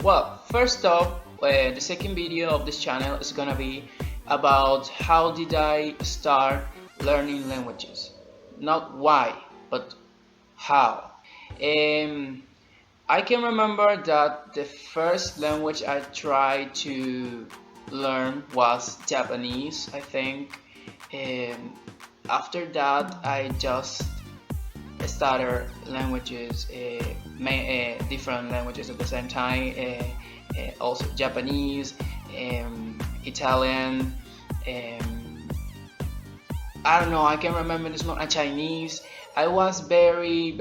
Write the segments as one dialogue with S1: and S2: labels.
S1: Well, first off, the second video of this channel is gonna be about how did I start learning languages. Not why, but how. Um, I can remember that the first language I tried to learn was Japanese, I think. Um, After that, I just started languages, different languages at the same time, also Japanese, Italian, um, I don't know, I can remember this one, Chinese. I was very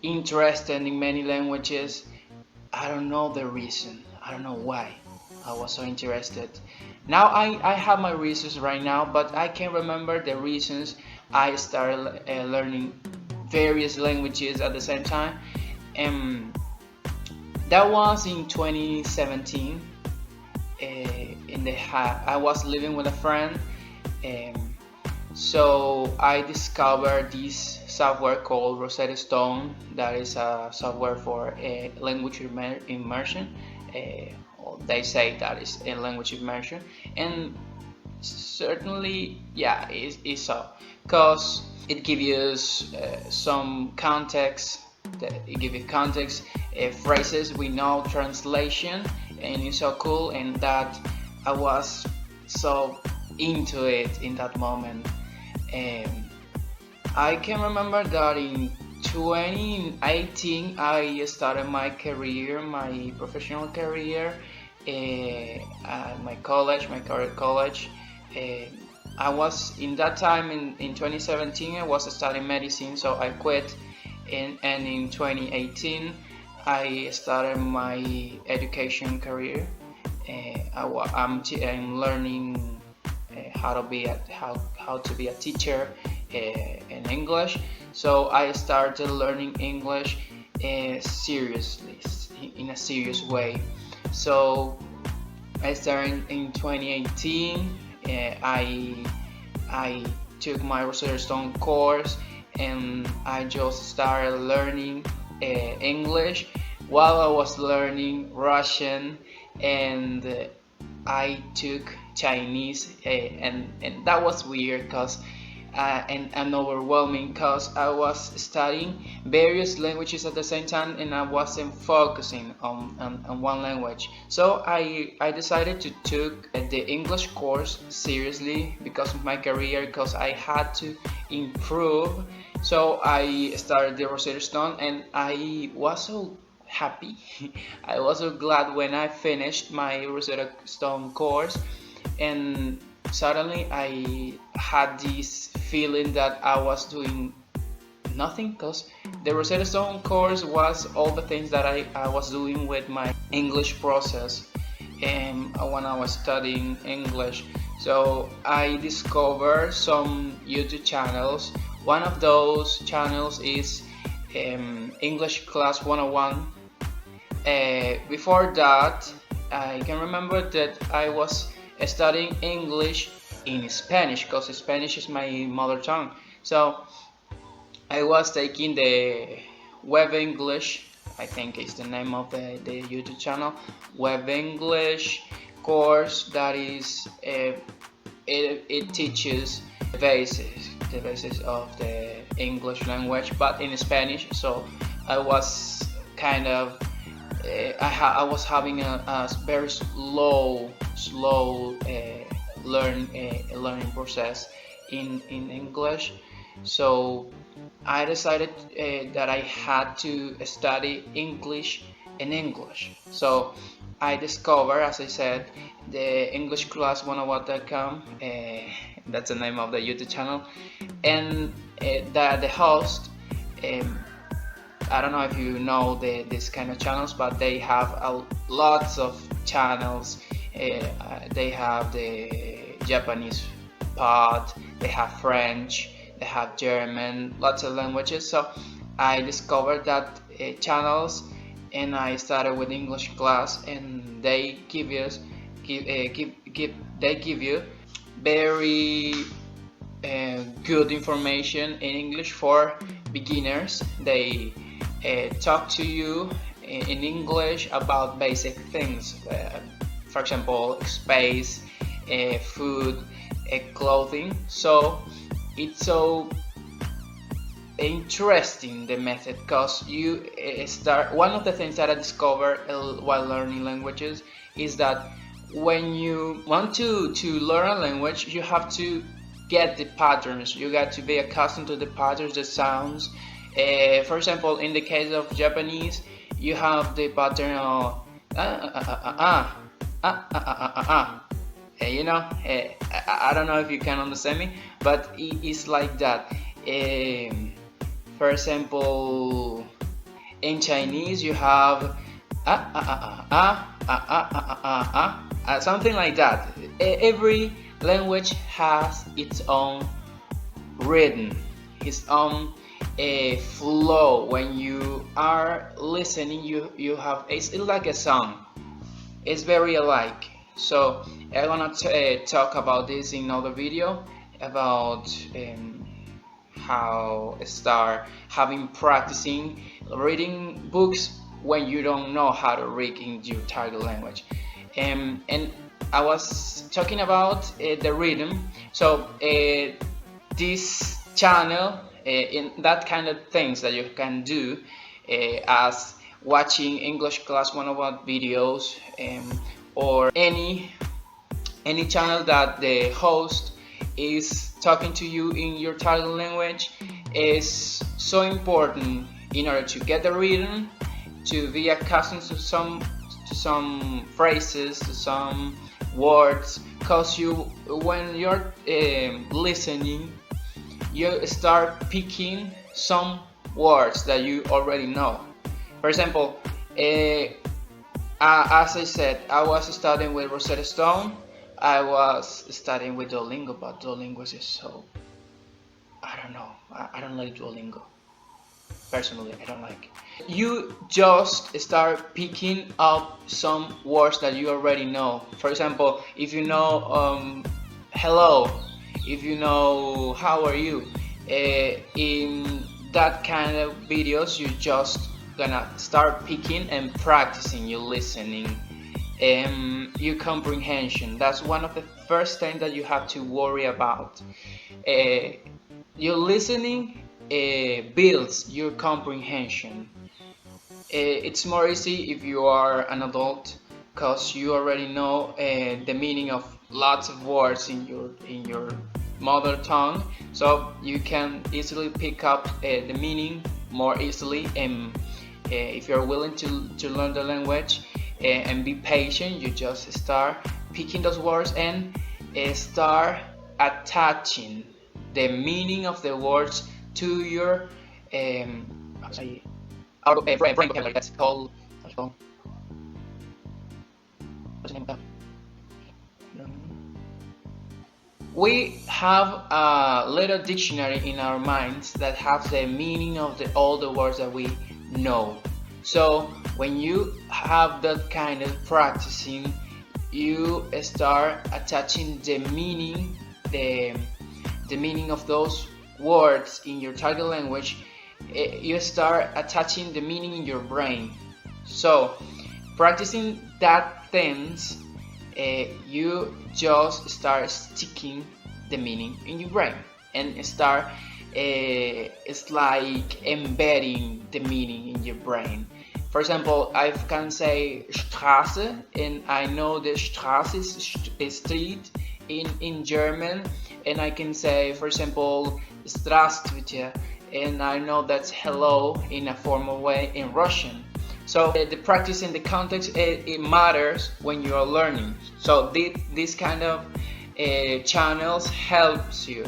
S1: interested in many languages. I don't know the reason. I don't know why I was so interested. Now I have my reasons right now, but I can remember the reasons I started learning various languages at the same time. And that was in 2017. I was living with a friend. Um, so I discovered this software called Rosetta Stone. That is a software for language immersion. They say that is a language immersion, and certainly, yeah, it's so, because it gives you some context. It gives you context, phrases with no translation, and it's so cool. And that I was so into it in that moment. Um, I can remember that in 2018 I started my career, my professional career at my current college. Uh, I was in that time in 2017 I was studying medicine, so I quit. And in 2018 I started my education career. I'm learning how to be a teacher in English. So I started learning English seriously, in a serious way. So I started in 2018. I took my Rosetta Stone course, and I just started learning English while I was learning Russian, and I took Chinese, and that was weird because and overwhelming because I was studying various languages at the same time, and I wasn't focusing on one language. So I decided to take the English course seriously because of my career, because I had to improve. So I started the Rosetta Stone, and I was so happy. I was so glad when I finished my Rosetta Stone course, and suddenly I had this feeling that I was doing nothing, because the Rosetta Stone course was all the things that I was doing with my English process and when I was studying English. So I discovered some YouTube channels. One of those channels is English Class 101. Before that, I can remember that I was studying English in Spanish, because Spanish is my mother tongue. So I was taking the Web English, I think is the name of the YouTube channel, Web English course. That is, it teaches the basis of the English language, but in Spanish. So I was kind of I was having a very slow learning process in English. So I decided that I had to study English in English. So I discovered, as I said, the EnglishClass101.com. That's the name of the YouTube channel, and the host. Um, I don't know if you know this kind of channels, but they have lots of channels. They have the Japanese part, they have French, they have German, lots of languages. So I discovered that channels, and I started with English class, and they give you very good information in English for beginners. They talk to you in English about basic things, for example, space, food, clothing. So it's so interesting, the method, because you start. One of the things that I discovered while learning languages is that when you want to learn a language, you have to get the patterns. You got to be accustomed to the patterns, the sounds. For example, in the case of Japanese, you have the pattern of you know, I don't know if you can understand me, but it is like that. For example, in Chinese, you have something like that. Every language has its own rhythm, its own flow. When you are listening, you have, it's like a song. It's very alike. So I'm gonna talk about this in another video about how start having practicing reading books when you don't know how to read in your target language. And I was talking about the rhythm. So this channel, in that kind of things that you can do as watching English Class 101 videos, or any channel that the host is talking to you in your target language, is so important in order to get the rhythm, to be accustomed to some phrases, to some words, because when you're listening, you start picking some words that you already know. For example, as I said, I was studying with Rosetta Stone. I was studying with Duolingo, but Duolingo is so, I don't know. I don't like Duolingo. Personally, I don't like it. You just start picking up some words that you already know. For example, if you know hello, if you know how are you, in that kind of videos, you just gonna start picking and practicing your listening, your comprehension. That's one of the first things that you have to worry about. Your listening builds your comprehension. It's more easy if you are an adult, because you already know the meaning of lots of words in your mother tongue, so you can easily pick up the meaning more easily. And if you're willing to learn the language and be patient, you just start picking those words and start attaching the meaning of the words to your brain vocabulary. That's called, what's it called? What's the name of that? We have a little dictionary in our minds that has the meaning of all the words that we know. So when you have that kind of practicing, you start attaching the meaning, the meaning of those words in your target language. You start attaching the meaning in your brain. So practicing that things, you just start sticking the meaning in your brain and start it's like embedding the meaning in your brain. For example, I can say Straße, and I know the Straße is street in German, and I can say, for example, Здравствуйте, and I know that's hello in a formal way in Russian. So the practice in the context, it matters when you are learning. So this kind of channels helps you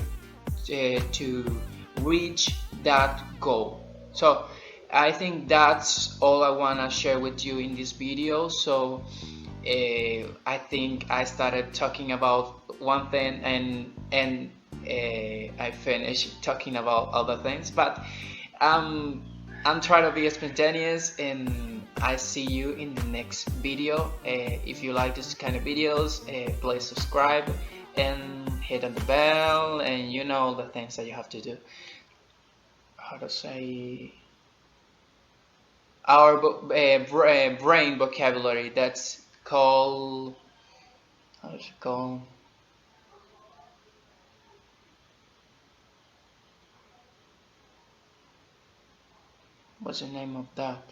S1: to reach that goal. So I think that's all I want to share with you in this video. So I think I started talking about one thing and I finished talking about other things, but I'm trying to be spontaneous, and I see you in the next video. If you like this kind of videos, please subscribe and hit on the bell, and you know the things that you have to do. How to say our brain vocabulary. That's called, how's it called? What's the name of that?